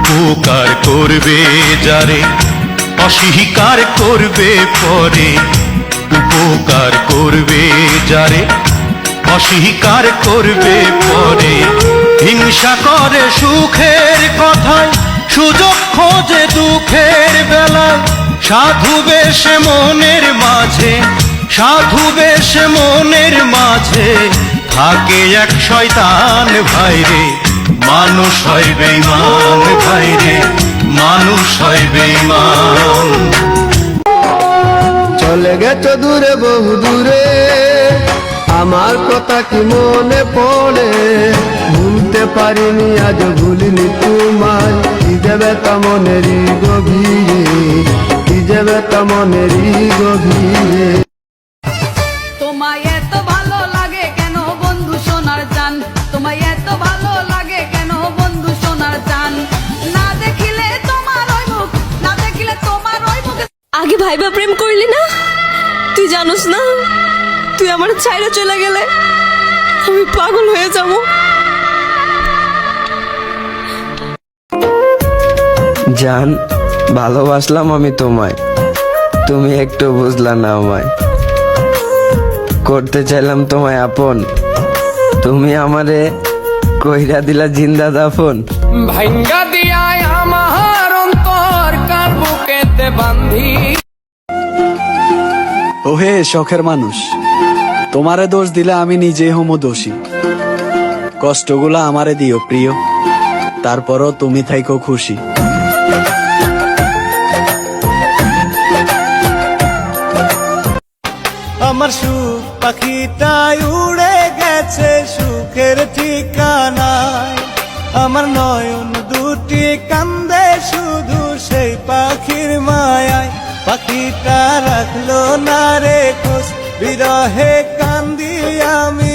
উপকার করবে যারে অস্বীকার করবে পরে, উপকার করবে যারে অস্বীকার করবে পরে, হিংসা করে সুখের কথায় সুযোগ খোঁজে দুঃখের বেলায়, সাধু বেশে মনের মাঝে, সাধু বেশে মনের মাঝে থাকে এক শয়তান ভাইরে, মানুষ হয় বেঈমান ভাইরে, মানুষ হয় বেঈমান। চলে গেছো দূরে বহু দূরে, আমার কথা কি মনে পড়ে, ভুলতে পারিনি আজ ভুলিনি তোমায়, কি যাবে তা মনেরই গভীরে, কি যাবে তা মনেরই গভীরে। তোমায় এত ভালো লাগে কেন বন্ধু সোনার জান, তোমায় এত ভালো লাগে কেন বন্ধু সোনার জান, না দেখিলে তোমার ওই মুখ, না দেখিলে তোমার ওই মুখ। আগে ভাইবা প্রেম করলি না? তুই জানোস না তুই আমার ছাইরা চলে গেলে আমি পাগল হয়ে যাব। জান, ভালোবাসলাম আমি তোমায়, তুমি একটু বুঝলা না আমায়, করতে চাইলাম তোমায় আপন, তুমি আমারে কইরা দিলা জিন্দা দাফন। ভাঙ্গা দিয়ায় আমার অন্তর কার বুকেতে বান্ধি। ওহে শখের মানুষ, তোমারে দোষ দিলে আমি নিজেই হমো দোষী, কষ্টগুলা আমারে দিও প্রিয়, তারপরও তুমি থাইকো খুশি। আমার সুখ পাখিটাই উড়ে গেছে সুখের ঠিকানায়, আমার নয়ন দুটি কান্দে শুধু সেই পাখির মায়ায়, পাখিটা রাখলো না রে খোঁজ, বিরহে কান্দি আমি